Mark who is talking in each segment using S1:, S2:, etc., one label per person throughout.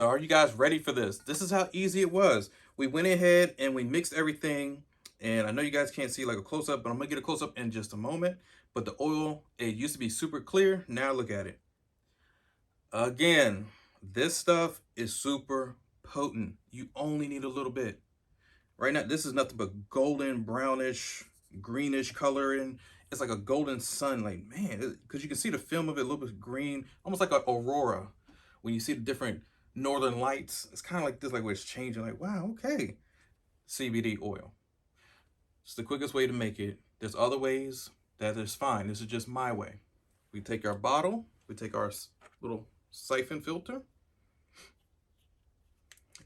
S1: Are you guys ready for this? This is how easy it was. We went ahead and we mixed everything. And I know you guys can't see like a close-up, but I'm gonna get a close-up in just a moment. But the oil, it used to be super clear. Now look at it. Again, this stuff is super potent. You only need a little bit. Right now, this is nothing but golden, brownish, greenish coloring. It's like a golden sun, like, man, because you can see the film of it a little bit green, almost like an aurora. When you see the different northern lights, it's kind of like this, like where it's changing, like, wow, okay. CBD oil. It's the quickest way to make it. There's other ways that is fine. This is just my way. We take our bottle, we take our little siphon filter,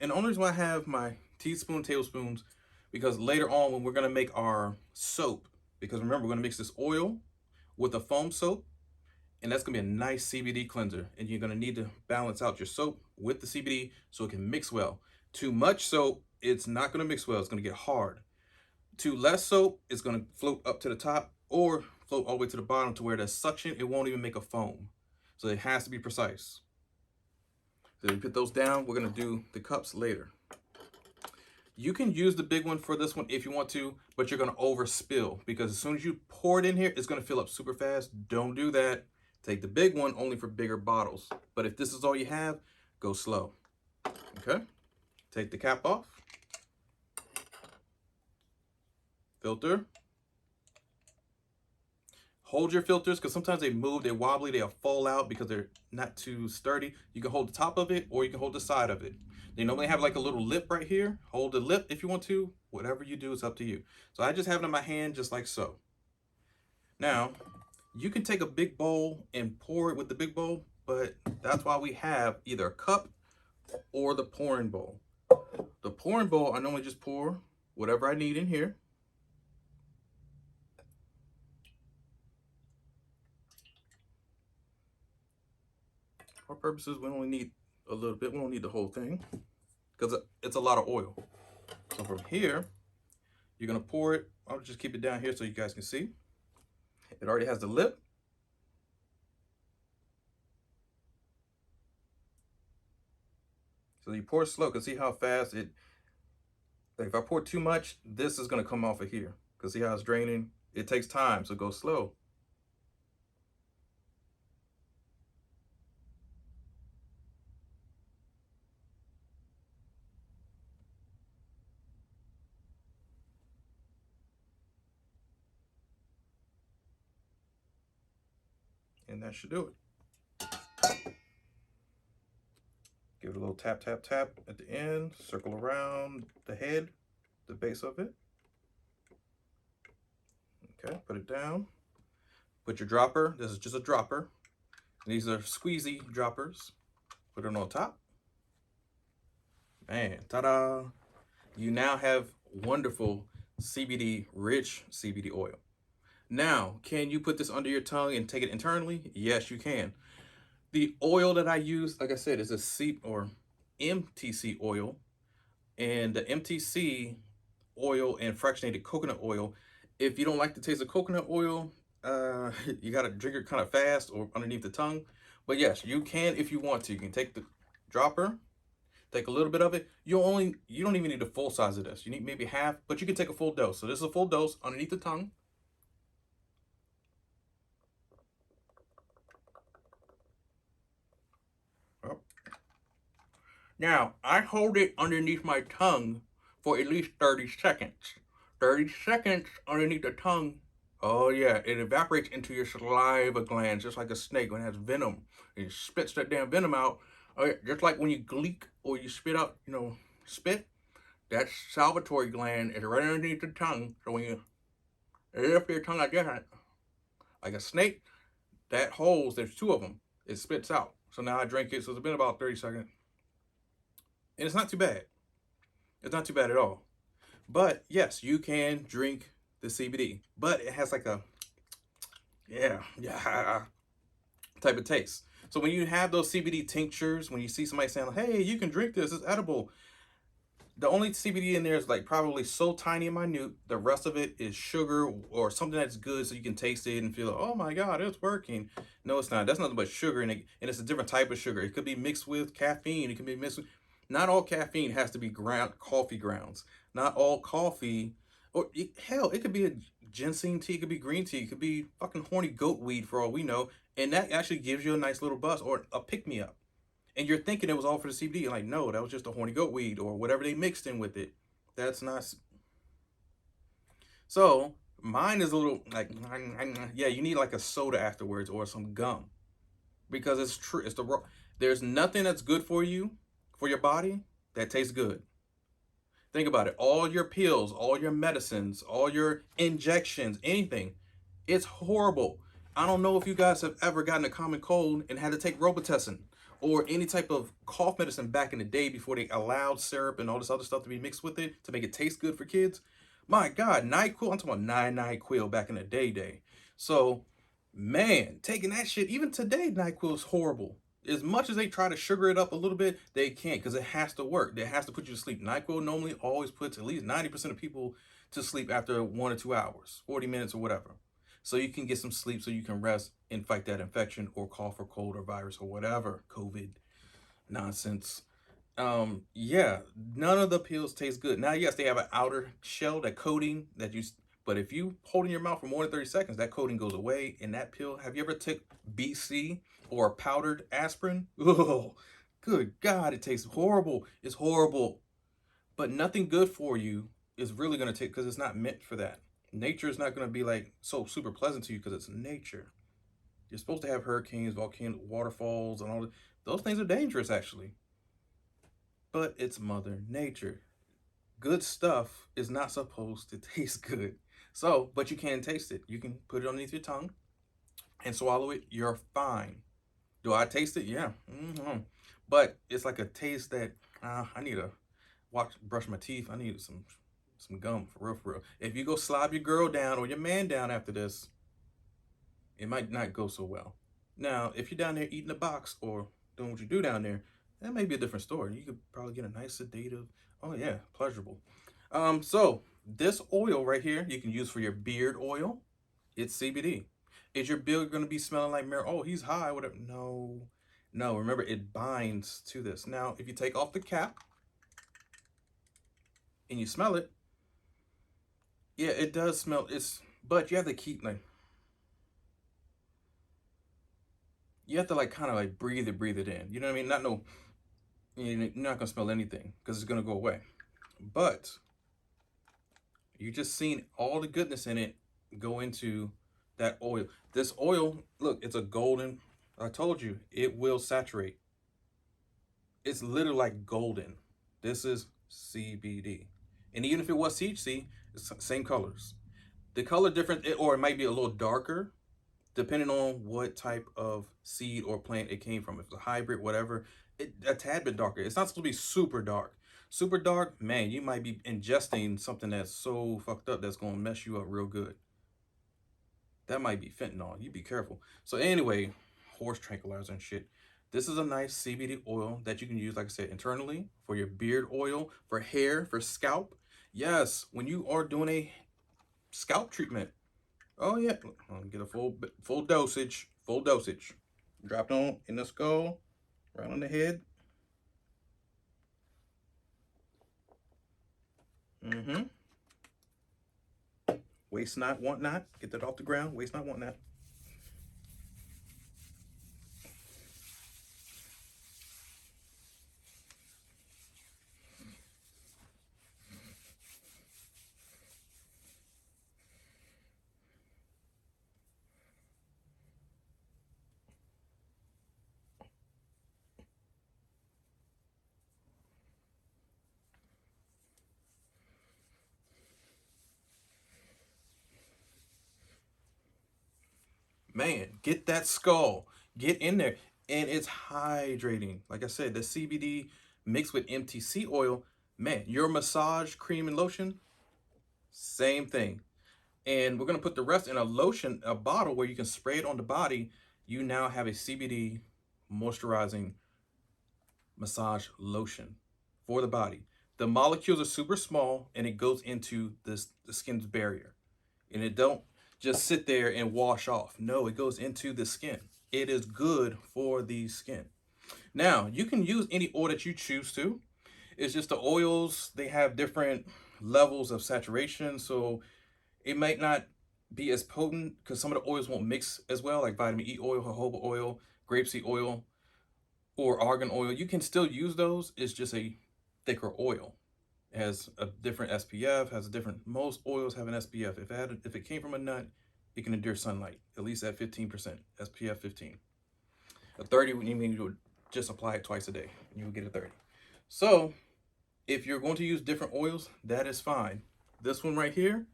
S1: and the only reason why I have my teaspoon, tablespoons, because later on when we're gonna make our soap, because remember we're gonna mix this oil with a foam soap, and that's gonna be a nice CBD cleanser. And you're gonna need to balance out your soap with the CBD so it can mix well. Too much soap, it's not gonna mix well, it's gonna get hard. Too less soap, it's gonna float up to the top or float all the way to the bottom to where there's suction, it won't even make a foam. So it has to be precise. So we put those down, we're gonna do the cups later. You can use the big one for this one if you want to, but you're gonna overspill because as soon as you pour it in here, it's gonna fill up super fast. Don't do that. Take the big one only for bigger bottles. But if this is all you have, go slow. Okay? Take the cap off. Filter. Hold your filters because sometimes they move, they're wobbly, they'll fall out because they're not too sturdy. You can hold the top of it or you can hold the side of it. They normally have like a little lip right here. Hold the lip if you want to. Whatever you do is up to you. So I just have it in my hand just like so. Now, you can take a big bowl and pour it with the big bowl, but that's why we have either a cup or the pouring bowl. The pouring bowl, I normally just pour whatever I need in here. For our purposes, we only need a little bit. We don't need the whole thing because it's a lot of oil. So from here, you're gonna pour it. I'll just keep it down here so you guys can see. It already has the lip. So you pour slow, cause see how fast it, like if I pour too much, this is gonna come off of here. Cause see how it's draining? It takes time, so go slow. And that should do it. Give it a little tap, tap, tap at the end, circle around the head, the base of it. Okay, put it down. Put your dropper, this is just a dropper. These are squeezy droppers. Put it on top. Man, ta-da! You now have wonderful CBD, rich CBD oil. Now, can you put this under your tongue and take it internally? Yes, you can. The oil that I use, like I said, is a C or MTC oil. And the MTC oil and fractionated coconut oil, if you don't like the taste of coconut oil, you gotta drink it kind of fast or underneath the tongue. But yes, you can if you want to. You can take the dropper, take a little bit of it. You don't even need a full size of this. You need maybe half, but you can take a full dose. So this is a full dose underneath the tongue. Oh. Now, I hold it underneath my tongue for at least 30 seconds. 30 seconds underneath the tongue. Oh yeah, it evaporates into your saliva glands just like a snake when it has venom. It spits that damn venom out. Oh, yeah, just like when you gleek or you spit out, spit. That salivatory gland is right underneath the tongue. So when you lift your tongue like that, like a snake, that holes, there's two of them. It spits out. So now I drink it. So it's been about 30 seconds. And it's not too bad. It's not too bad at all. But yes, you can drink the CBD. But it has like a, yeah, type of taste. So when you have those CBD tinctures, when you see somebody saying, hey, you can drink this, it's edible. The only CBD in there is like probably so tiny and minute. The rest of it is sugar or something that's good, so you can taste it and feel, oh my God, it's working. No, it's not. That's nothing but sugar, and it's a different type of sugar. It could be mixed with caffeine. It can be mixed with. Not all caffeine has to be ground coffee grounds. Not all coffee, or hell, it could be a ginseng tea. It could be green tea. It could be fucking horny goat weed for all we know, and that actually gives you a nice little buzz or a pick me up. And you're thinking it was all for the CBD. Like, no, that was just a horny goat weed or whatever they mixed in with it. That's not. So mine is a little like, yeah, you need like a soda afterwards or some gum because it's true. It's the raw. There's nothing that's good for you, for your body, that tastes good. Think about it. All your pills, all your medicines, all your injections, anything, it's horrible. I don't know if you guys have ever gotten a common cold and had to take Robitussin or any type of cough medicine back in the day before they allowed syrup and all this other stuff to be mixed with it to make it taste good for kids. My God, NyQuil, I'm talking about 9 NyQuil back in the day. So, man, taking that shit, even today, NyQuil is horrible. As much as they try to sugar it up a little bit, they can't because it has to work. It has to put you to sleep. NyQuil normally always puts at least 90% of people to sleep after 1 or 2 hours, 40 minutes or whatever. So you can get some sleep so you can rest and fight that infection or cough or cold or virus or whatever, COVID nonsense. Yeah, none of the pills taste good. Now, yes, they have an outer shell, that coating that you, but if you hold in your mouth for more than 30 seconds, that coating goes away. And that pill, have you ever took BC or powdered aspirin? Oh, good God, it tastes horrible. It's horrible. But nothing good for you is really going to take, because it's not meant for that. Nature is not going to be like so super pleasant to you because it's nature. You're supposed to have hurricanes, volcanoes, waterfalls, and all that. Those things are dangerous, actually. But it's Mother Nature. Good stuff is not supposed to taste good. So, but you can taste it. You can put it underneath your tongue and swallow it. You're fine. Do I taste it? Yeah. But it's like a taste that I need to brush my teeth. I need some gum for real, for real. If you go slob your girl down or your man down after this, it might not go so well. Now, if you're down there eating a box or doing what you do down there, that may be a different story. You could probably get a nice sedative, oh yeah, pleasurable. So this oil right here, you can use for your beard oil. It's CBD. Is your beard gonna be smelling like mirror? Oh, he's high, whatever. No, no, remember it binds to this. Now, if you take off the cap and you smell it, yeah, it does smell, but you have to keep like, you have to like kind of like breathe it in. You know what I mean? Not no, you're not gonna smell anything because it's gonna go away. But you just seen all the goodness in it go into that oil. This oil, look, it's a golden. I told you it will saturate. It's literally like golden. This is CBD, and even if it was THC, it's same colors. The color different, or it might be a little darker depending on what type of seed or plant it came from. If it's a hybrid, whatever, a tad bit darker. It's not supposed to be super dark. Super dark, man, you might be ingesting something that's so fucked up that's gonna mess you up real good. That might be fentanyl. You be careful. So anyway, horse tranquilizer and shit. This is a nice CBD oil that you can use, like I said, internally for your beard oil, for hair, for scalp. Yes, when you are doing a scalp treatment. Oh yeah, get a full dosage, full dosage. Dropped on in the skull, right on the head. Mm-hmm. Waste not, want not. Get that off the ground. Waste not, want not. Man, get that skull. Get in there. And it's hydrating. Like I said, the CBD mixed with MTC oil, man, your massage cream and lotion, same thing. And we're gonna put the rest in a lotion, a bottle where you can spray it on the body. You now have a CBD moisturizing massage lotion for the body. The molecules are super small and it goes into the skin's barrier. And it don't just sit there and wash off. No, it goes into the skin. It is good for the skin. Now, you can use any oil that you choose to. It's just the oils, they have different levels of saturation. So it might not be as potent because some of the oils won't mix as well, like vitamin E oil, jojoba oil, grapeseed oil, or argan oil. You can still use those. It's just a thicker oil. It has a different SPF, has a different, most oils have an SPF. If it came from a nut, it can endure sunlight, at least at 15%, SPF 15. A 30, you mean you would just apply it twice a day, you would get a 30. So if you're going to use different oils, that is fine. This one right here,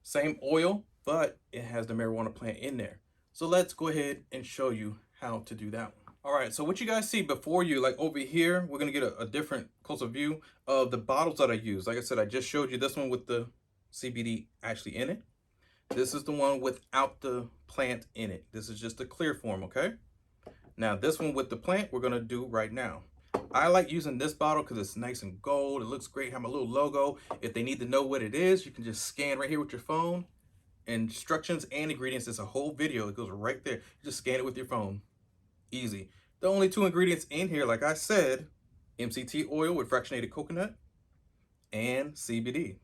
S1: same oil, but it has the marijuana plant in there. So let's go ahead and show you how to do that one. All right, so what you guys see before you, like over here, we're gonna get a different closer view of the bottles that I use. Like I said, I just showed you this one with the CBD actually in it. This is the one without the plant in it. This is just the clear form, okay? Now this one with the plant, we're gonna do right now. I like using this bottle because it's nice and gold. It looks great, have my little logo. If they need to know what it is, you can just scan right here with your phone. Instructions and ingredients, it's a whole video. It goes right there. You just scan it with your phone. Easy. The only two ingredients in here, like I said, MCT oil with fractionated coconut and CBD.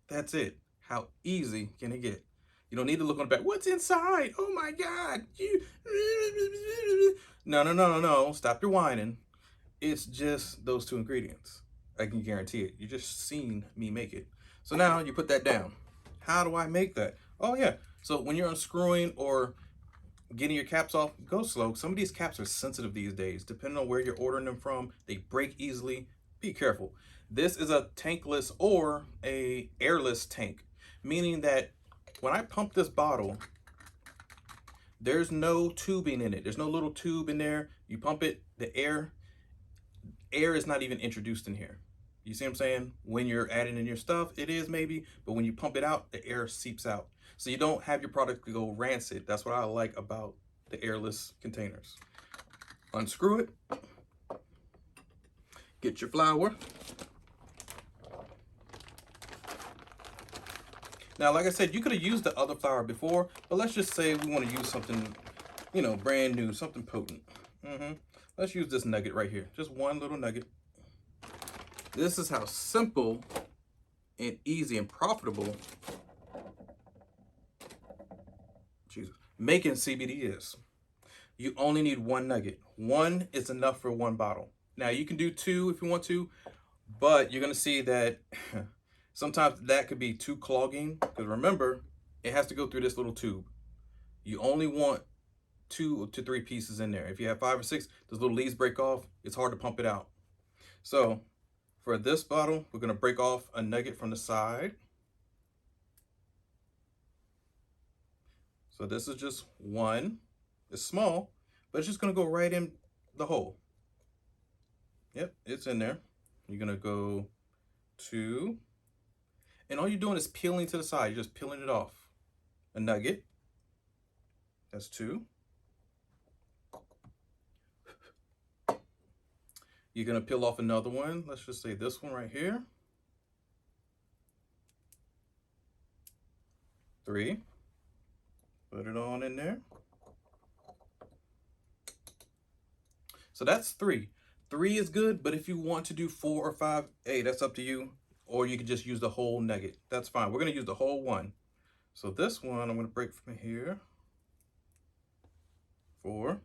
S1: That's it. How easy can it get? You don't need to look on the back. What's inside? Oh my God. No. Stop your whining. It's just those two ingredients. I can guarantee it. You just seen me make it. So now you put that down. How do I make that? Oh yeah. So when you're unscrewing or getting your caps off, go slow. Some of these caps are sensitive these days. Depending on where you're ordering them from, they break easily. Be careful. This is a tankless or a airless tank, meaning that when I pump this bottle, there's no tubing in it. There's no little tube in there. You pump it, the air is not even introduced in here. You see what I'm saying? When you're adding in your stuff, it is maybe, but when you pump it out, the air seeps out. So you don't have your product to go rancid. That's what I like about the airless containers. Unscrew it. Get your flour. Now, like I said, you could have used the other flour before, but let's just say we want to use something, you know, brand new, something potent. Let's use this nugget right here. Just one little nugget. This is how simple and easy and profitable making CBD is. You only need one nugget. One is enough for one bottle. Now you can do two if you want to, but you're gonna see that sometimes that could be too clogging, because remember, it has to go through this little tube. You only want 2 to 3 pieces in there. If you have 5 or 6, those little leaves break off, it's hard to pump it out. So for this bottle, we're gonna break off a nugget from the side. So this is just one. It's small, but it's just gonna go right in the hole. Yep, it's in there. You're gonna go 2. And all you're doing is peeling to the side. You're just peeling it off. A nugget. That's 2. You're gonna peel off another one. Let's just say this one right here. 3. Put it on in there. So that's 3. 3 is good, but if you want to do 4 or 5, hey, that's up to you. Or you can just use the whole nugget. That's fine. We're gonna use the whole one. So this one, I'm gonna break from here. 4.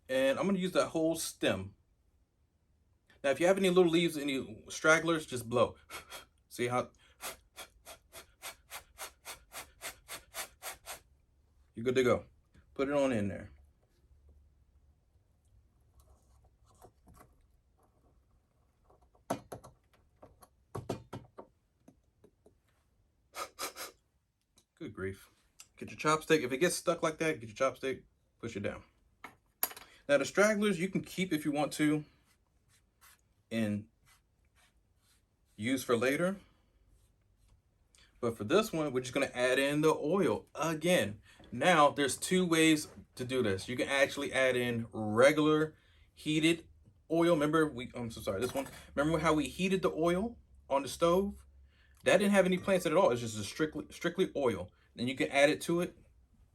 S1: And I'm gonna use that whole stem. Now, if you have any little leaves, any stragglers, just blow. See how? You're good to go. Put it on in there. Good grief. Get your chopstick. If it gets stuck like that, get your chopstick, push it down. Now the stragglers you can keep if you want to and use for later. But for this one, we're just gonna add in the oil again. Now there's 2 ways to do this. You can actually add in regular heated oil, remember I'm so sorry, this one, remember how we heated the oil on the stove? That didn't have any plants in it at all. It's just a strictly oil. Then you can add it to it.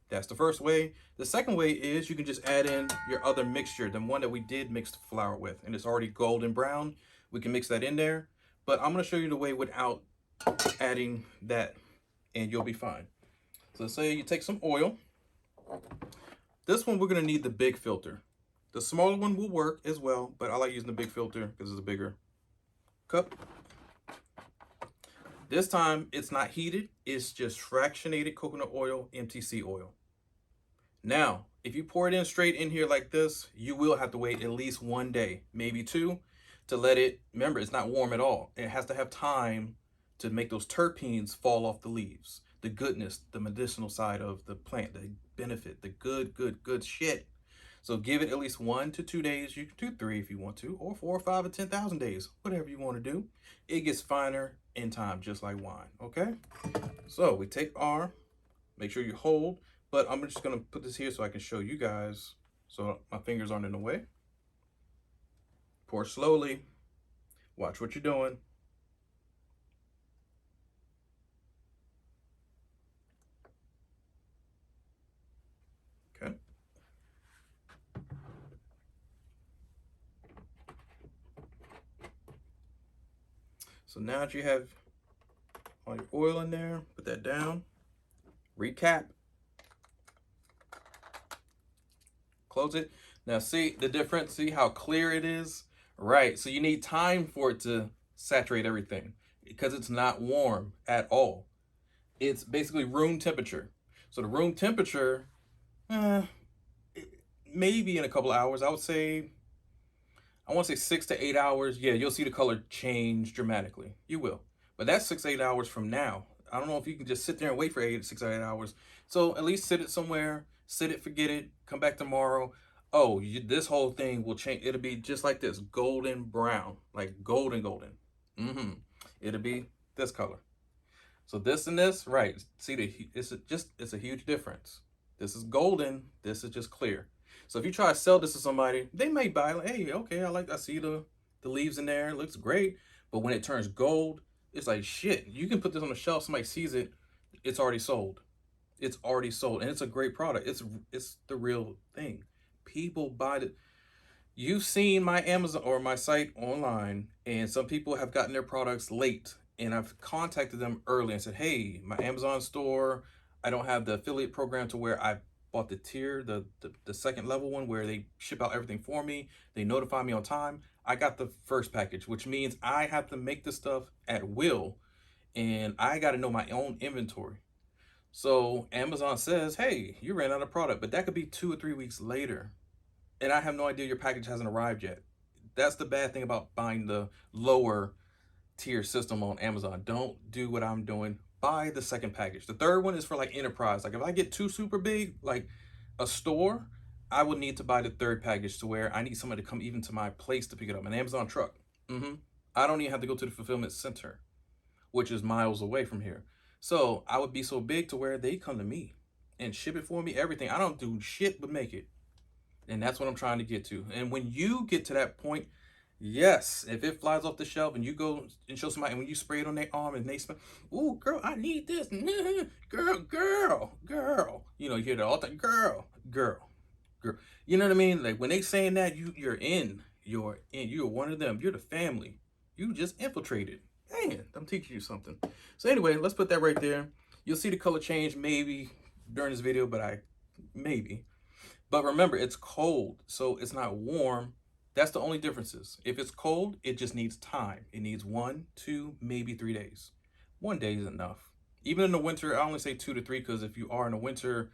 S1: That's the first way. The second way is you can just add in your other mixture, the one that we did mix the flour with, and it's already golden brown. We can mix that in there, but I'm gonna show you the way without adding that, and you'll be fine. So let's say you take some oil. This one we're gonna need the big filter. The smaller one will work as well, but I like using the big filter because it's a bigger cup. This time it's not heated, it's just fractionated coconut oil, MTC oil. Now, if you pour it in straight in here like this, you will have to wait at least 1 day, maybe 2, to let it, remember, it's not warm at all. It has to have time to make those terpenes fall off the leaves. The goodness, the medicinal side of the plant, the benefit, the good shit. So give it at least 1 to 2 days. You can do 3 if you want to, or 4 or 5 or 10,000 days, whatever you want to do. It gets finer in time, just like wine, okay? So we take our, make sure you hold, but I'm just gonna put this here so I can show you guys so my fingers aren't in the way. Pour slowly, watch what you're doing. Okay. So now that you have all your oil in there, put that down, recap, close it. Now see the difference, see how clear it is? Right, so you need time for it to saturate everything because it's not warm at all. It's basically room temperature. So the room temperature, maybe in a couple of hours, I would say, I want to say 6 to 8 hours. Yeah, you'll see the color change dramatically. You will. But that's 6 to 8 hours from now. I don't know if you can just sit there and wait for 6 or 8 hours. So at least sit it somewhere, sit it, forget it, come back tomorrow. Oh, this whole thing will change. It'll be just like this, golden brown, like golden. It'll be this color. So this and this, right? See, it's a huge difference. This is golden. This is just clear. So if you try to sell this to somebody, they may buy, like, hey, okay, I see the leaves in there, it looks great. But when it turns gold, it's like, shit, you can put this on the shelf, somebody sees it, it's already sold. It's already sold, and it's a great product. It's the real thing. People buy it. You've seen my Amazon or my site online, and some people have gotten their products late, and I've contacted them early and said, hey, my Amazon store, I don't have the affiliate program to where I bought the tier, the second level one where they ship out everything for me. They notify me on time. I got the first package, which means I have to make the stuff at will, and I got to know my own inventory. So Amazon says, hey, you ran out of product, but that could be 2 or 3 weeks later. And I have no idea your package hasn't arrived yet. That's the bad thing about buying the lower tier system on Amazon. Don't do what I'm doing. Buy the second package. The third one is for like enterprise. Like if I get too super big, like a store, I would need to buy the third package to where I need somebody to come even to my place to pick it up. An Amazon truck. I don't even have to go to the fulfillment center, which is miles away from here. So I would be so big to where they come to me and ship it for me, everything. I don't do shit but make it. And that's what I'm trying to get to. And when you get to that point, yes, if it flies off the shelf and you go and show somebody, and when you spray it on their arm and they smell, ooh, girl, I need this. Girl. You know, you hear that all the time, girl. You know what I mean? Like when they saying that, you're in. You're one of them. You're the family. You just infiltrated. Man, I'm teaching you something. So anyway, let's put that right there. You'll see the color change maybe during this video, but maybe. But remember, it's cold, so it's not warm. That's the only differences. If it's cold, it just needs time. It needs 1, 2, maybe 3 days. 1 day is enough. Even in the winter, I only say 2 to 3 because if you are in a winter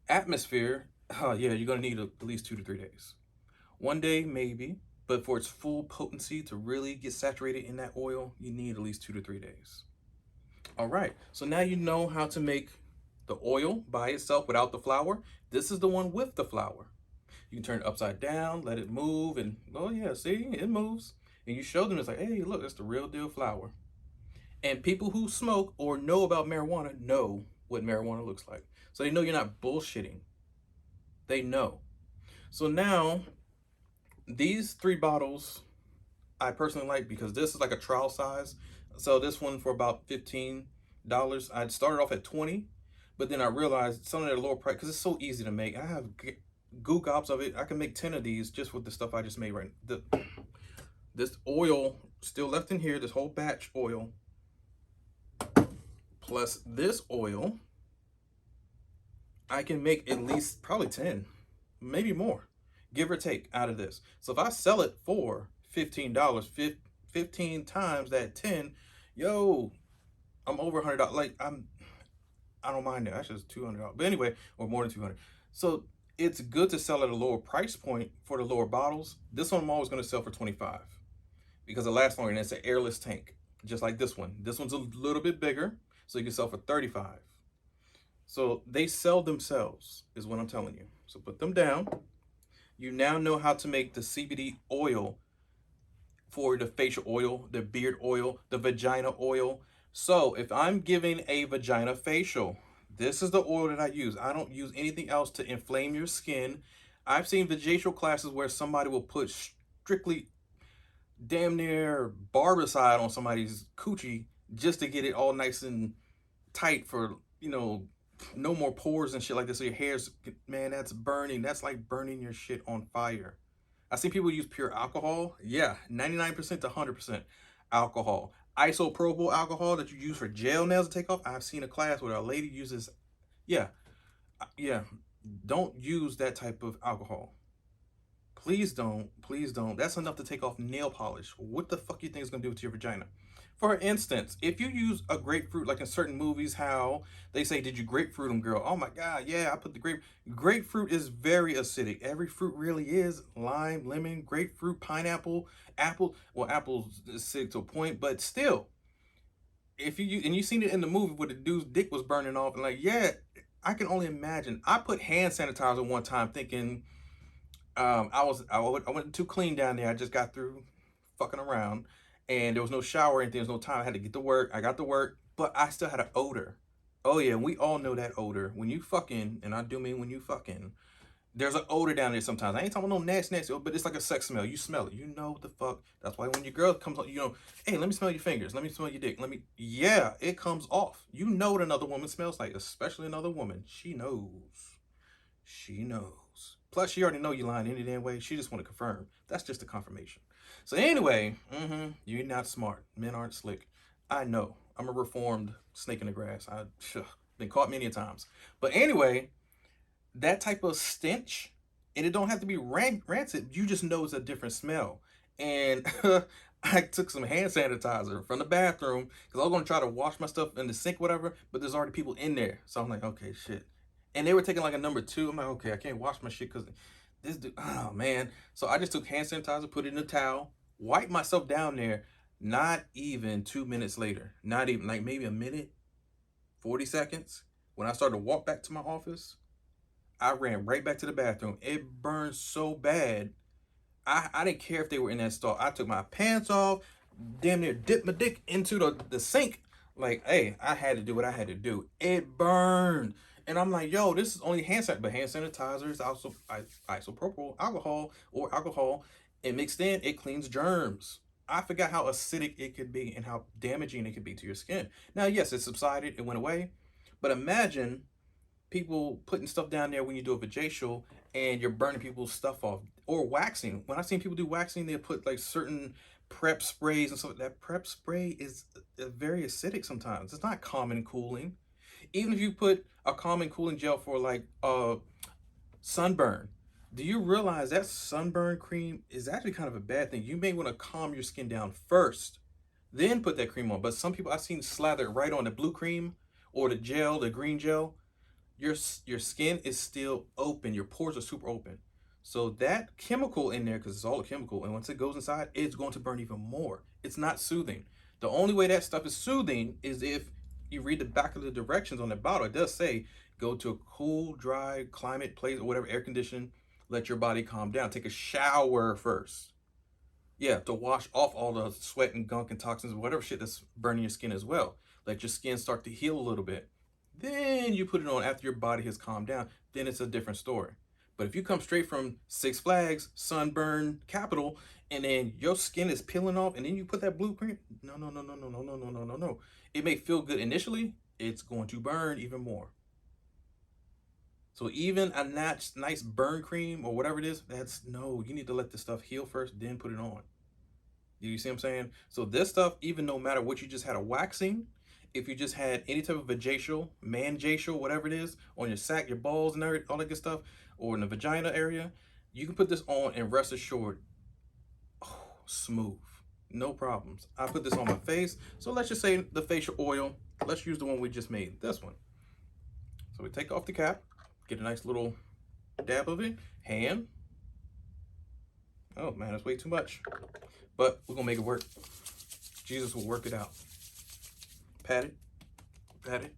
S1: atmosphere, yeah, you're gonna need at least 2 to 3 days. 1 day, maybe, but for its full potency to really get saturated in that oil, you need at least 2 to 3 days. All right, so now you know how to make the oil by itself without the flour. This is the one with the flour. You can turn it upside down, let it move, and oh yeah, see, it moves. And you show them, it's like, hey, look, it's the real deal flour. And people who smoke or know about marijuana know what marijuana looks like. So they know you're not bullshitting. They know. So now These 3 bottles I personally like because this is like a trial size. So this one for about $15. I started off at 20, but then I realized some of their lower price because it's so easy to make. I have goo gobs of it. I can make 10 of these just with the stuff I just made right now. This oil still left in here, this whole batch oil, plus this oil, I can make at least probably 10, maybe more, give or take out of this. So if I sell it for $15, 15 times that 10, yo, I'm over $100. Like I don't mind that. That's just $200. But anyway, or more than 200. So it's good to sell at a lower price point for the lower bottles. This one I'm always going to sell for 25 because it lasts longer and it's an airless tank, just like this one. This one's a little bit bigger, so you can sell for 35. So they sell themselves, is what I'm telling you. So put them down. You now know how to make the CBD oil for the facial oil, the beard oil, the vagina oil. So if I'm giving a vagina facial, this is the oil that I use. I don't use anything else to inflame your skin. I've seen vajacial classes where somebody will put strictly damn near barbicide on somebody's coochie just to get it all nice and tight for, you know, no more pores and shit like this. So your hair's, man, that's burning. That's like burning your shit on fire. I see people use pure alcohol. Yeah, 99% to 100% alcohol. Isopropyl alcohol that you use for gel nails to take off. I've seen a class where a lady uses, yeah, yeah. Don't use that type of alcohol. Please don't. Please don't. That's enough to take off nail polish. What the fuck you think it's gonna do to your vagina? For instance, if you use a grapefruit, like in certain movies, how they say, "Did you grapefruit them, girl?" Oh my God, yeah, I put the grapefruit is very acidic. Every fruit really is. Lime, lemon, grapefruit, pineapple, apple. Well, apple's acidic to a point, but still, if you and you seen it in the movie where the dude's dick was burning off, and like, yeah, I can only imagine. I put hand sanitizer one time, thinking I went too clean down there. I just got through fucking around, and there was no shower or anything. There was no time. I had to get to work. I got to work, but I still had an odor. Oh yeah, we all know that odor when you fucking, and I do mean when you fucking. There's an odor down there sometimes. I ain't talking about no nasty, but it's like a sex smell. You smell it. You know what the fuck. That's why when your girl comes on, you know, hey, let me smell your fingers. Let me smell your dick. Yeah, it comes off. You know what another woman smells like, especially another woman. She knows. She knows. Plus, she already know you lying any damn way. She just want to confirm. That's just a confirmation. So anyway, you're not smart. Men aren't slick. I know. I'm a reformed snake in the grass. I've been caught many times. But anyway, that type of stench, and it don't have to be rancid. You just know it's a different smell. And I took some hand sanitizer from the bathroom because I was going to try to wash my stuff in the sink, whatever, but there's already people in there. So I'm like, okay, shit. And they were taking like a number 2. I'm like, okay, I can't wash my shit because this dude, oh man. So I just took hand sanitizer, put it in a towel, wiped myself down there. Not even 2 minutes later, not even like maybe a minute, 40 seconds. When I started to walk back to my office, I ran right back to the bathroom. It burned so bad. I didn't care if they were in that stall. I took my pants off, damn near dipped my dick into the sink. Like, hey, I had to do what I had to do. It burned. And I'm like, yo, this is only hand sanitizer, but hand sanitizer is also isopropyl alcohol or alcohol. And mixed in, it cleans germs. I forgot how acidic it could be and how damaging it could be to your skin. Now, yes, it subsided, it went away. But imagine people putting stuff down there when you do a vajacial and you're burning people's stuff off, or waxing. When I've seen people do waxing, they put like certain prep sprays and stuff. That prep spray is very acidic sometimes. It's not calm and cooling. Even if you put a calm and cooling gel for like sunburn, do you realize that sunburn cream is actually kind of a bad thing? You may want to calm your skin down first, then put that cream on. But some people I've seen slather right on the blue cream or the gel, the green gel. Your skin is still open. Your pores are super open. So that chemical in there, because it's all a chemical, and once it goes inside, it's going to burn even more. It's not soothing. The only way that stuff is soothing is if you read the back of the directions on the bottle. It does say go to a cool, dry climate place or whatever, air condition. Let your body calm down. Take a shower first. Yeah, to wash off all the sweat and gunk and toxins, whatever shit that's burning your skin as well. Let your skin start to heal a little bit. Then you put it on after your body has calmed down. Then it's a different story. But if you come straight from Six Flags, sunburn, capital, and then your skin is peeling off, and then you put that blueprint, no, no, no, no, no, no, no, no, no, no, no. It may feel good initially, it's going to burn even more. So even a nice burn cream or whatever it is, no, you need to let this stuff heal first, then put it on. You see what I'm saying? So this stuff, even no matter what you just had a waxing, if you just had any type of vajacial, manjacial, whatever it is, on your sack, your balls and all that good stuff, or in the vagina area, you can put this on and rest assured, oh, smooth, no problems. I put this on my face. So let's just say the facial oil, let's use the one we just made, this one. So we take off the cap, get a nice little dab of it, hand. Oh man, that's way too much. But we're gonna make it work. Jesus will work it out. Pat it, pat it.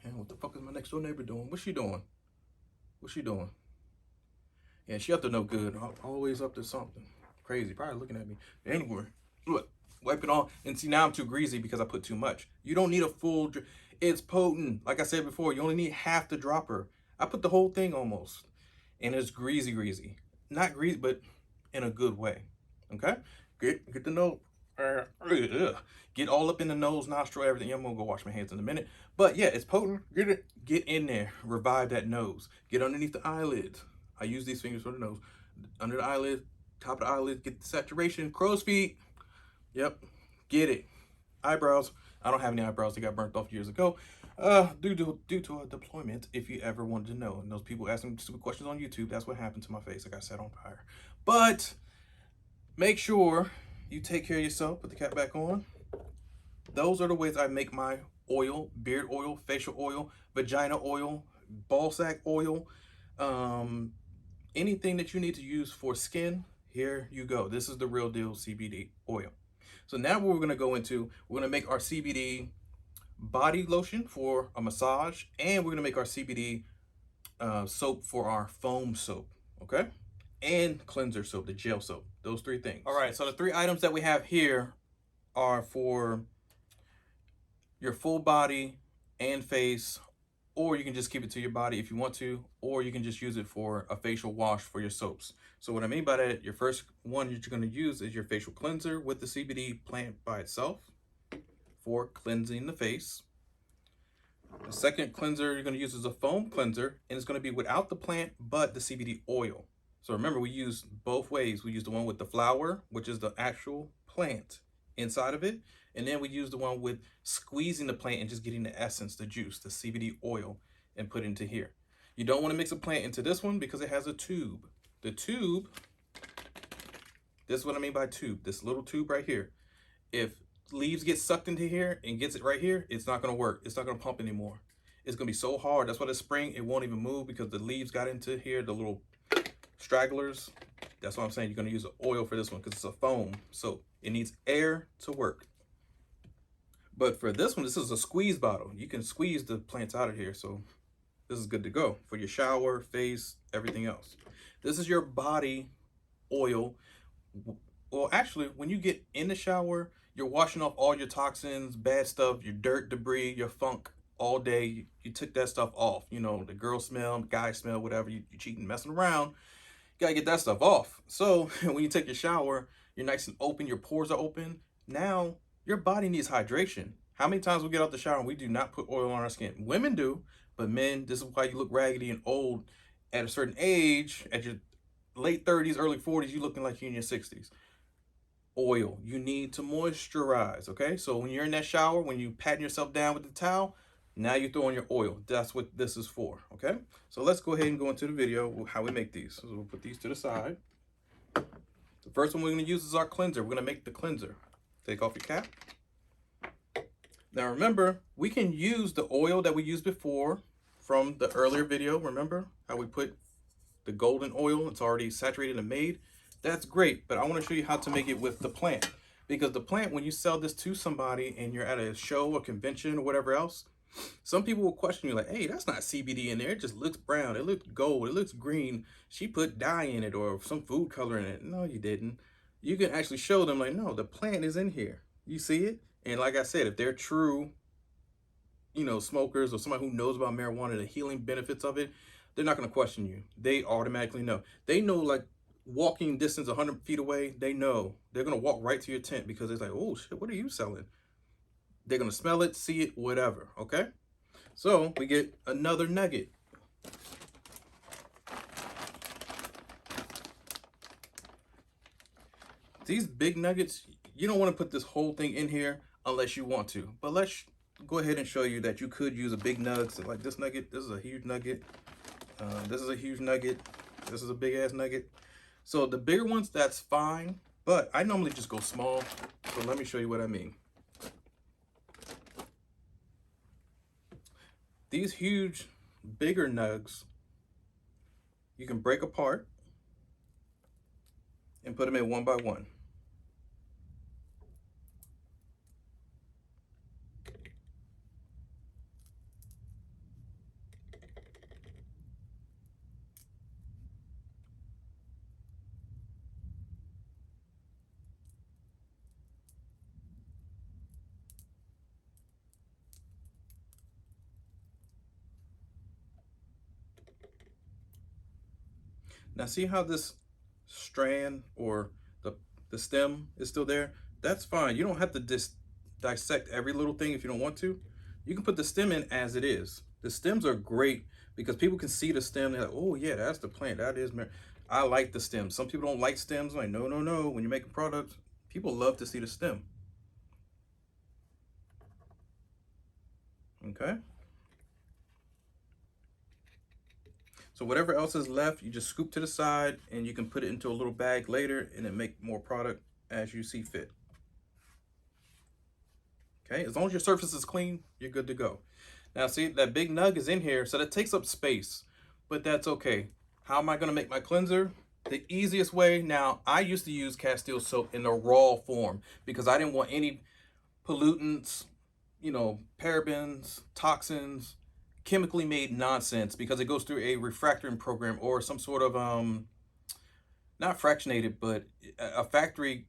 S1: And what the fuck is my next door neighbor doing? What's she doing? What's she doing? Yeah, she up to no good. Always up to something. Crazy. Probably looking at me. Anyway, look, wipe it off. And see, now I'm too greasy because I put too much. You don't need a full, it's potent. Like I said before, you only need half the dropper. I put the whole thing almost. And it's greasy. Not greasy, but in a good way. Okay? Get the nose. Get all up in the nose, nostril, everything. I'm gonna go wash my hands in a minute. But yeah, it's potent. Get in there. Revive that nose. Get underneath the eyelids. I use these fingers for the nose. Under the eyelid, top of the eyelid, get the saturation. Crow's feet. Yep. Get it. Eyebrows. I don't have any eyebrows. They got burnt off years ago. Due to a deployment, if you ever wanted to know. And those people asking stupid questions on YouTube, that's what happened to my face. I got set on fire. But make sure you take care of yourself. Put the cap back on. Those are the ways I make my oil, beard oil, facial oil, vagina oil, ball sack oil, anything that you need to use for skin. Here you go. This is the real deal CBD oil. So now what we're going to go into, we're going to make our CBD body lotion for a massage, and we're going to make our CBD soap for our foam soap. Okay. And cleanser soap, the gel soap, those three things. All right, so the three items that we have here are for your full body and face, or you can just keep it to your body if you want to, or you can just use it for a facial wash for your soaps. So what I mean by that, your first one that you're going to use is your facial cleanser with the CBD plant by itself for cleansing the face. The second cleanser you're going to use is a foam cleanser, and it's going to be without the plant but the CBD oil. So remember, we use both ways. We use the one with the flower, which is the actual plant inside of it. And then we use the one with squeezing the plant and just getting the essence, the juice, the CBD oil, and put it into here. You don't want to mix a plant into this one because it has a tube. The tube, this is what I mean by tube, this little tube right here. If leaves get sucked into here and gets it right here, it's not going to work. It's not going to pump anymore. It's going to be so hard. That's why the spring, it won't even move because the leaves got into here, the little stragglers. That's why I'm saying you're going to use an oil for this one because it's a foam. So it needs air to work. But for this one, this is a squeeze bottle. You can squeeze the plants out of here. So this is good to go for your shower, face, everything else. This is your body oil. Well, actually, when you get in the shower, you're washing off all your toxins, bad stuff, your dirt, debris, your funk all day. You took that stuff off. You know, the girl smell, guy smell, whatever. You cheating, messing around. You got to get that stuff off. So when you take your shower, you're nice and open. Your pores are open. Now, your body needs hydration. How many times we get out the shower and we do not put oil on our skin? Women do, but men, this is why you look raggedy and old at a certain age. At your late 30s, early 40s, you're looking like you're in your 60s. Oil. You need to moisturize, okay? So when you're in that shower, when you patting yourself down with the towel, now you're throwing your oil. That's what this is for, okay? So let's go ahead and go into the video how we make these. So we'll put these to the side. The first one we're going to use is our cleanser. We're going to make the cleanser. Take off your cap. Now remember, we can use the oil that we used before from the earlier video. Remember how we put the golden oil. It's already saturated and made. That's great, but I want to show you how to make it with the plant. Because the plant, when you sell this to somebody and you're at a show, a convention, or whatever else, some people will question you like, hey, that's not CBD in there. It just looks brown. It looks gold. It looks green. She put dye in it or some food color in it. No, you didn't. You can actually show them like, no, the plant is in here. You see it? And like I said, if they're true, smokers or somebody who knows about marijuana, the healing benefits of it, they're not going to question you. They automatically know. They know, like, walking distance 100 feet away, they know. They're going to walk right to your tent because it's like, oh, shit, what are you selling? They're going to smell it, see it, whatever, okay? So we get another nugget. These big nuggets, you don't want to put this whole thing in here unless you want to. But let's go ahead and show you that you could use a big nugget. So like this nugget, this is a huge nugget. This is a huge nugget. This is a big ass nugget. So the bigger ones, that's fine. But I normally just go small. So let me show you what I mean. These huge, bigger nugs, you can break apart and put them in one by one. Now see how this strand or the stem is still there? That's fine. You don't have to dissect every little thing if you don't want to. You can put the stem in as it is. The stems are great because people can see the stem. They're like, oh yeah, that's the plant. That is, I like the stem. Some people don't like stems. I'm like, no, no, no. When you make a product, people love to see the stem. Okay. So whatever else is left, you just scoop to the side and you can put it into a little bag later and then make more product as you see fit. Okay, as long as your surface is clean, you're good to go. Now see, that big nug is in here, so that takes up space, but that's okay. How am I gonna make my cleanser? The easiest way, now I used to use Castile soap in the raw form because I didn't want any pollutants, parabens, toxins, chemically made nonsense because it goes through a refractoring program or some sort of not fractionated, but a factory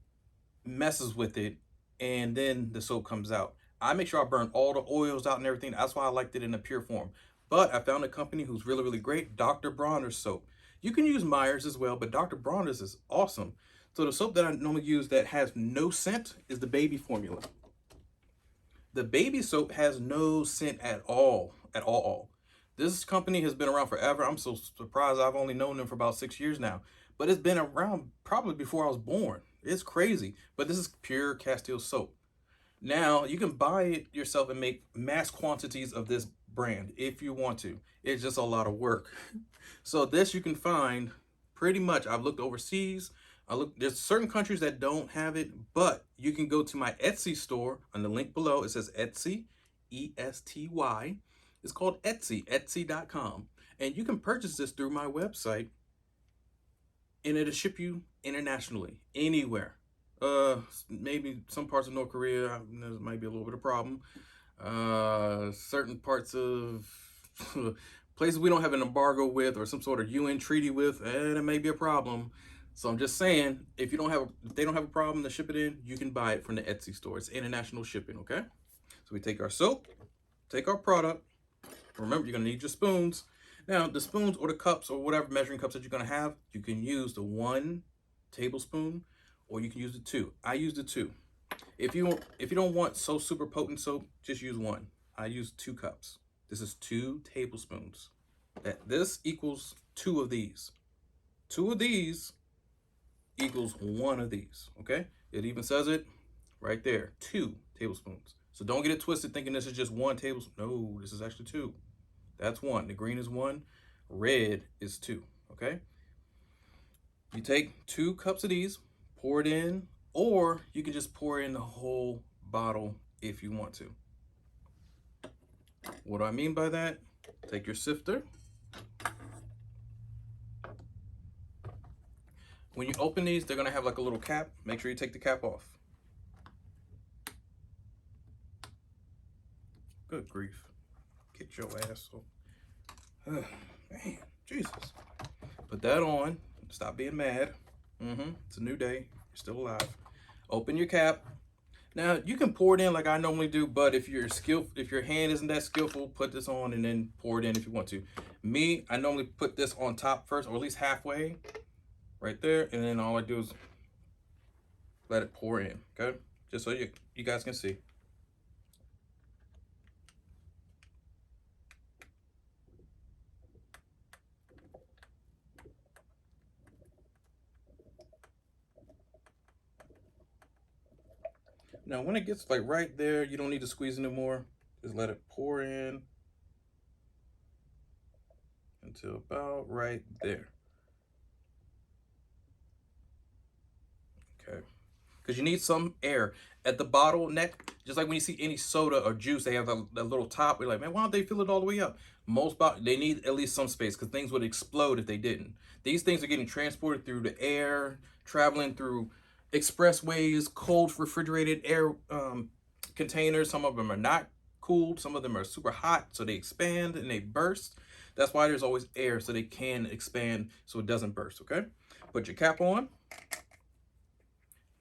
S1: messes with it and then the soap comes out. I make sure I burn all the oils out and everything. That's why I liked it in a pure form. But I found a company who's really, really great, Dr. Bronner's soap. You can use Myers as well, but Dr. Bronner's is awesome. So the soap that I normally use that has no scent is the baby formula. The baby soap has no scent at all, at all. This company has been around forever. I'm so surprised I've only known them for about 6 years now. But it's been around probably before I was born. It's crazy. But this is pure Castile soap. Now, you can buy it yourself and make mass quantities of this brand if you want to. It's just a lot of work. So this you can find pretty much. I've looked overseas. There's certain countries that don't have it, but you can go to my Etsy store on the link below. It says Etsy, E-S-T-Y. It's called Etsy, etsy.com. And you can purchase this through my website and it'll ship you internationally, anywhere. Maybe some parts of North Korea, there might be a little bit of problem. Certain parts of places we don't have an embargo with or some sort of UN treaty with, there may be a problem. So I'm just saying, if they don't have a problem to ship it in, you can buy it from the Etsy store. It's international shipping, okay? So we take our soap, take our product. Remember, you're gonna need your spoons. Now, the spoons or the cups or whatever measuring cups that you're gonna have, you can use the 1 tablespoon or you can use the 2. I use the 2. If you don't want so super potent soap, just use 1. I use 2 cups. This is 2 tablespoons. This equals 2 of these. 2 of these equals 1 of these, okay? It even says it right there, 2 tablespoons. So don't get it twisted thinking this is just 1 tablespoon. No, this is actually 2. That's 1. The green is 1, red is 2, okay? You take 2 cups of these, pour it in, or you can just pour in the whole bottle if you want to. What do I mean by that? Take your sifter. When you open these, they're gonna have like a little cap. Make sure you take the cap off. Good grief. Get your ass off. Man, Jesus. Put that on. Stop being mad. It's a new day. You're still alive. Open your cap. Now you can pour it in like I normally do, but if your hand isn't that skillful, put this on and then pour it in if you want to. Me, I normally put this on top first, or at least halfway, right there, and then all I do is let it pour in. Okay, just so you guys can see. Now, when it gets like right there, you don't need to squeeze anymore. Just let it pour in until about right there. Okay, because you need some air at the bottle neck. Just like when you see any soda or juice, they have a little top. We're like, man, why don't they fill it all the way up? Most they need at least some space because things would explode if they didn't. These things are getting transported through the air, traveling through expressways, cold refrigerated air containers. Some of them are not cooled, some of them are super hot, so they expand and they burst. That's why there's always air, so they can expand so it doesn't burst. Okay, put your cap on.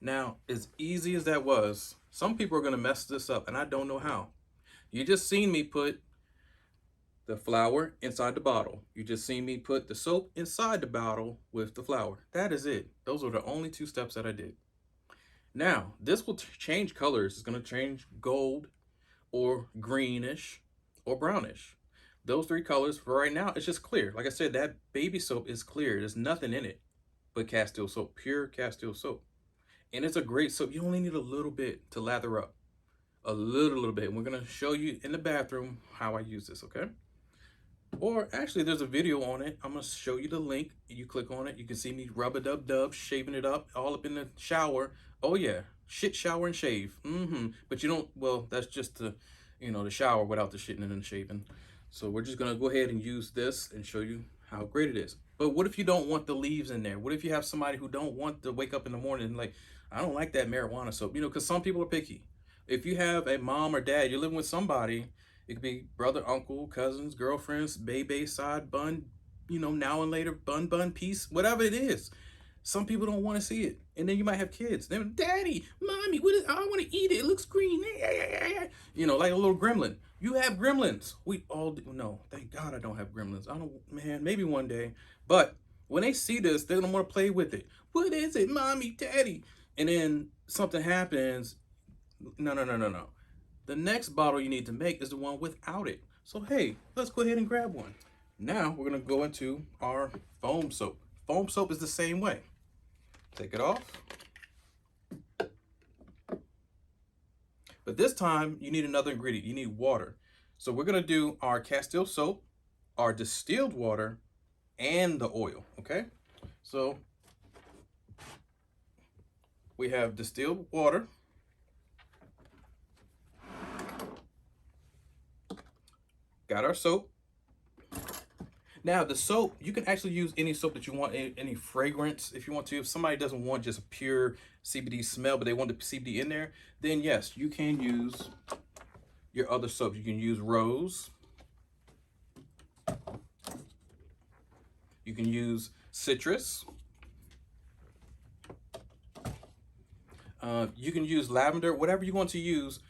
S1: Now, as easy as that was, some people are going to mess this up, and I don't know how. You just seen me put the flour inside the bottle. You just seen me put the soap inside the bottle with the flour. That is it. Those are the only 2 steps that I did. Now, this will change colors. It's going to change gold or greenish or brownish. Those 3 colors for right now, it's just clear. Like I said, that baby soap is clear. There's nothing in it but Castile soap, pure Castile soap. And it's a great soap. You only need a little bit to lather up. A little bit. And we're going to show you in the bathroom how I use this, okay? Or actually, there's a video on it. I'm going to show you the link. You click on it. You can see me rub-a-dub-dub, shaving it up, all up in the shower. Oh, yeah. Shit, shower, and shave. But you don't, well, that's just the, the shower without the shitting and the shaving. So we're just going to go ahead and use this and show you how great it is. But what if you don't want the leaves in there? What if you have somebody who don't want to wake up in the morning and like, I don't like that marijuana soap, because some people are picky. If you have a mom or dad, you're living with somebody, it could be brother, uncle, cousins, girlfriends, baby, side bun, now and later, bun, piece, whatever it is. Some people don't want to see it. And then you might have kids. They're, Daddy, Mommy, I want to eat it. It looks green. Like a little gremlin. You have gremlins. We all do. No, thank God I don't have gremlins. I don't, man, maybe one day. But when they see this, they're going to want to play with it. What is it, Mommy, Daddy? And then something happens. No. The next bottle you need to make is the one without it. So, hey, let's go ahead and grab one. Now, we're going to go into our foam soap. Foam soap is the same way. Take it off. But this time, you need another ingredient. You need water. So we're going to do our Castile soap, our distilled water, and the oil, okay? So we have distilled water. Got our soap. Now the soap, you can actually use any soap that you want, any fragrance if you want to. If somebody doesn't want just a pure CBD smell, but they want the CBD in there, then yes, you can use your other soap. You can use rose. You can use citrus. You can use lavender, whatever you want to use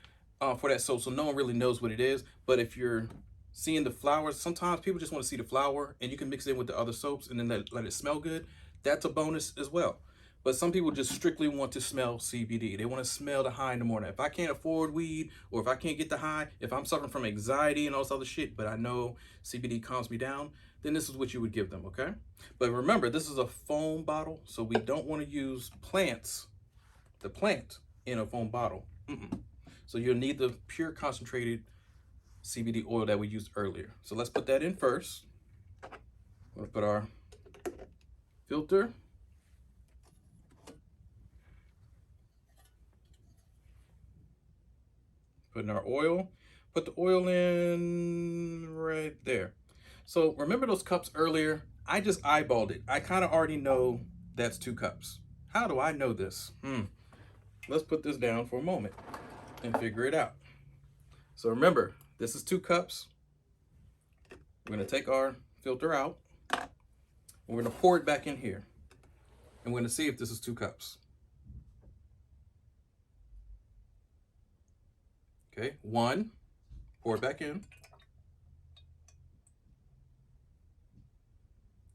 S1: for that soap, so no one really knows what it is. But if you're seeing the flowers, sometimes people just want to see the flower, and you can mix it in with the other soaps and then let it smell good. That's a bonus as well. But some people just strictly want to smell CBD. They want to smell the high in the morning. If I can't afford weed, or if I can't get the high, if I'm suffering from anxiety and all this other shit, but I know CBD calms me down, then this is what you would give them, okay? But remember, this is a foam bottle, so we don't want to use the plant in a foam bottle. So you'll need the pure concentrated CBD oil that we used earlier. So let's put that in first. We're gonna put our filter. Putting our oil. Put the oil in right there. So remember those cups earlier? I just eyeballed it. I kind of already know that's 2 cups. How do I know this? Let's put this down for a moment and figure it out. So remember, this is 2 cups. We're gonna take our filter out. We're gonna pour it back in here. And we're gonna see if this is 2 cups. Okay, 1, pour it back in.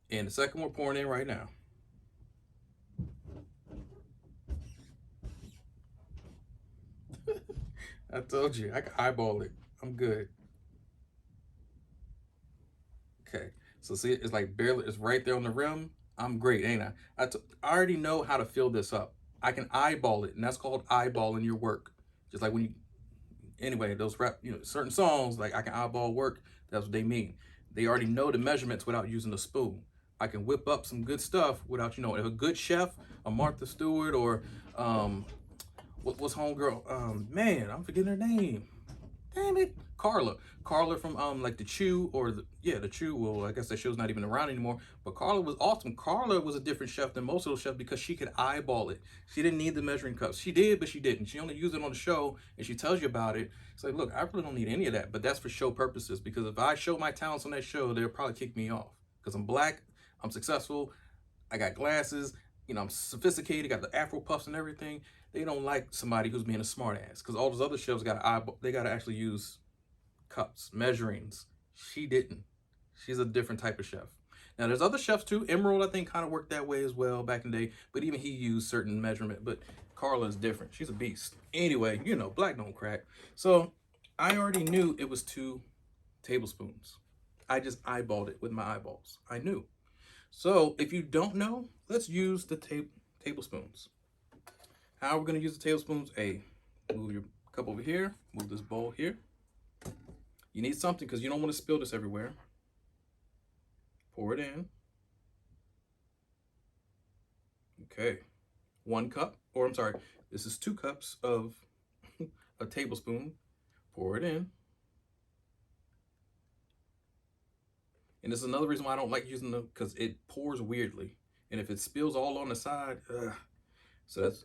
S1: And the second we're pouring in right now. I told you, I can eyeball it. I'm good. Okay, so see, it's like barely, it's right there on the rim. I'm great, ain't I? I already know how to fill this up. I can eyeball it, and that's called eyeballing your work. Just like when you, anyway, those rap, certain songs, like I can eyeball work, that's what they mean. They already know the measurements without using a spoon. I can whip up some good stuff without, if a good chef, a Martha Stewart, or what's homegirl? Man, I'm forgetting her name. Damn it, Carla from like the Chew, or the Chew. Well, I guess that show's not even around anymore, but Carla was awesome. Carla was a different chef than most of those chefs because she could eyeball it. She didn't need the measuring cups. She did, but she didn't. She only used it on the show, and she tells you about it. It's like, look, I really don't need any of that, but that's for show purposes, because if I show my talents on that show, they'll probably kick me off because I'm black, I'm successful, I got glasses, I'm sophisticated, got the Afro puffs and everything. They don't like somebody who's being a smart ass, because all those other chefs they got to actually use cups, measurings. She didn't. She's a different type of chef. Now there's other chefs too. Emerald, I think, kind of worked that way as well back in the day, but even he used certain measurement. But Carla is different. She's a beast. Anyway, black don't crack. So I already knew it was 2 tablespoons. I just eyeballed it with my eyeballs. I knew. So if you don't know, let's use the tablespoons. How are we going to use the tablespoons? Move your cup over here. Move this bowl here. You need something because you don't want to spill this everywhere. Pour it in. Okay. 1 cup, or I'm sorry, this is 2 cups of a tablespoon. Pour it in. And this is another reason why I don't like using them, because it pours weirdly. And if it spills all on the side, so that's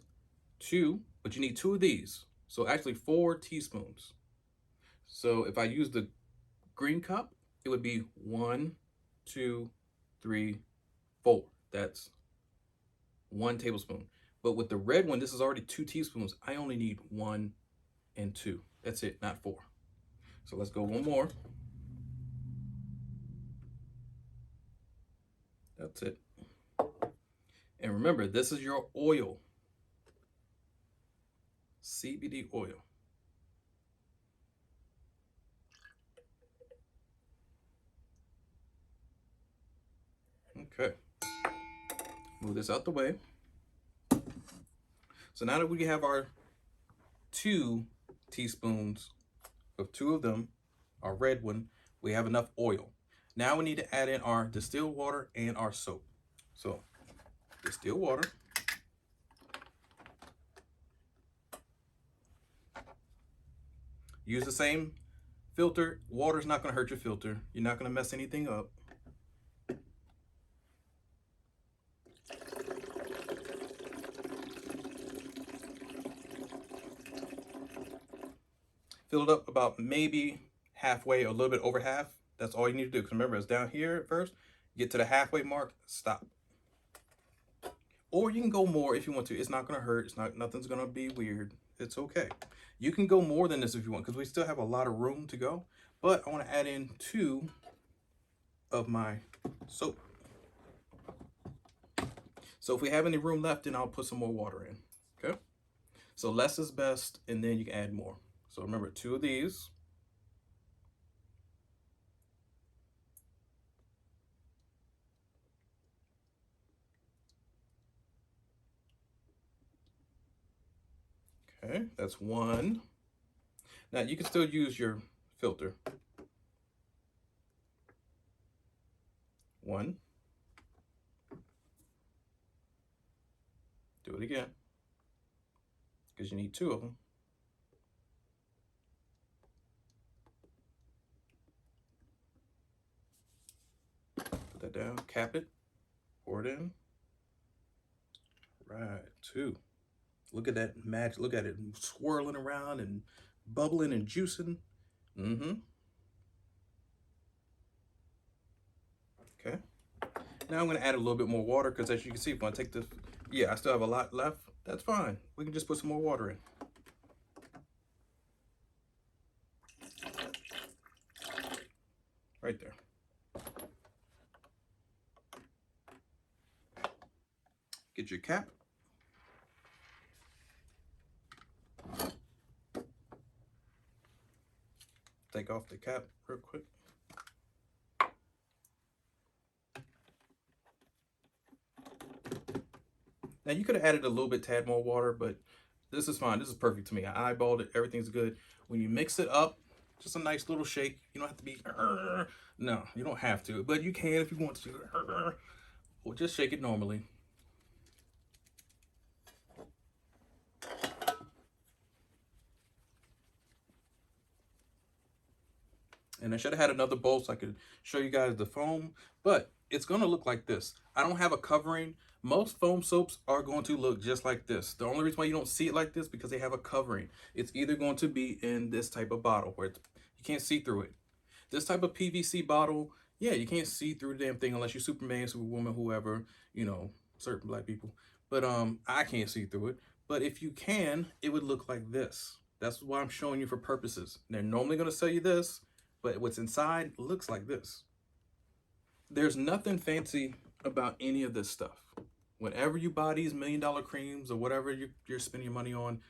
S1: 2, but you need 2 of these. So actually 4 teaspoons. So if I use the green cup, it would be 1, 2, 3, 4. That's 1 tablespoon. But with the red one, this is already 2 teaspoons. I only need 1 and 2. That's it, not 4. So let's go one more. That's it. And remember, this is your oil. CBD oil. Okay. Move this out the way. So now that we have our 2 teaspoons of 2 of them, our red one, we have enough oil. Now we need to add in our distilled water and our soap. So distilled water. Use the same filter. Water's not going to hurt your filter. You're not going to mess anything up. Fill it up about maybe halfway, or a little bit over half. That's all you need to do. Because remember, it's down here at first. Get to the halfway mark, stop. Or you can go more if you want to. It's not going to hurt. Nothing's going to be weird. It's okay. You can go more than this if you want, because we still have a lot of room to go. But I want to add in 2 of my soap. So if we have any room left, then I'll put some more water in. Okay. So less is best, and then you can add more. So remember, 2 of these. Okay, that's 1. Now you can still use your filter. 1. Do it again, because you need 2 of them. Put that down, cap it, pour it in. Right, two. Look at that magic. Look at it swirling around and bubbling and juicing. Mm-hmm. Okay. Now I'm going to add a little bit more water because as you can see, if I take this, yeah, I still have a lot left. That's fine. We can just put some more water in. Right there. Get your cap. Take off the cap real quick. Now you could have added a little bit tad more water, but this is fine. This is perfect to me. I eyeballed it. Everything's good. When you mix it up, just a nice little shake. You don't have to be, no, you don't have to, but you can if you want to. Or just shake it normally. And I should have had another bowl so I could show you guys the foam, but it's gonna look like this. I don't have a covering. Most foam soaps are going to look just like this. The only reason why you don't see it like this because they have a covering. It's either going to be in this type of bottle where you can't see through it. This type of PVC bottle, yeah, you can't see through the damn thing unless you're Superman, Superwoman, whoever, you know, certain black people. But I can't see through it. But if you can, it would look like this. That's why I'm showing you for purposes. They're normally gonna sell you this, but what's inside looks like this. There's nothing fancy about any of this stuff. Whenever you buy these $1 million creams or whatever you're spending your money on,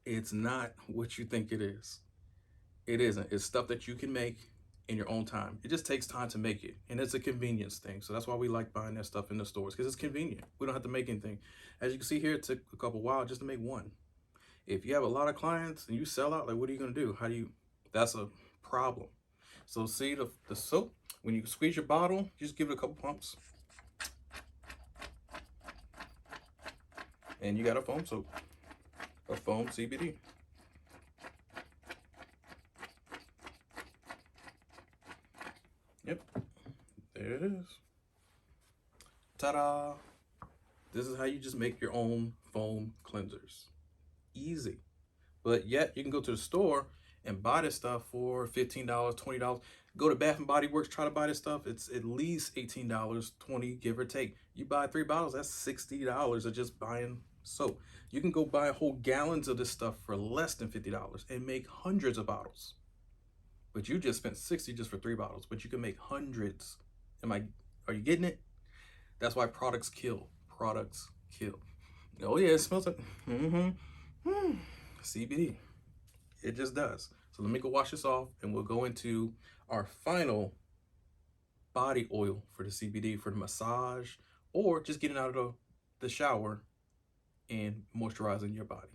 S1: it's not what you think it is. It isn't. It's stuff that you can make in your own time. It just takes time to make it, and it's a convenience thing. So that's why we like buying that stuff in the stores, because it's convenient. We don't have to make anything. As you can see here, it took a couple while just to make one. If you have a lot of clients and you sell out, like what are you gonna do? That's a problem. So see the soap, when you squeeze your bottle, just give it a couple pumps. And you got a foam soap, a foam CBD. Yep, there it is. Ta-da! This is how you just make your own foam cleansers. Easy. But yet you can go to the store and buy this stuff for $15, $20. Go to Bath and Body Works, try to buy this stuff. It's at least $18, $20, give or take. You buy 3 bottles, that's $60 of just buying soap. You can go buy whole gallons of this stuff for less than $50 and make hundreds of bottles. But you just spent $60 just for 3 bottles, but you can make hundreds. Are you getting it? That's why products kill. Products kill. Oh yeah, it smells like CBD. It just does. So let me go wash this off and we'll go into our final body oil for the CBD for the massage or just getting out of the shower and moisturizing your body.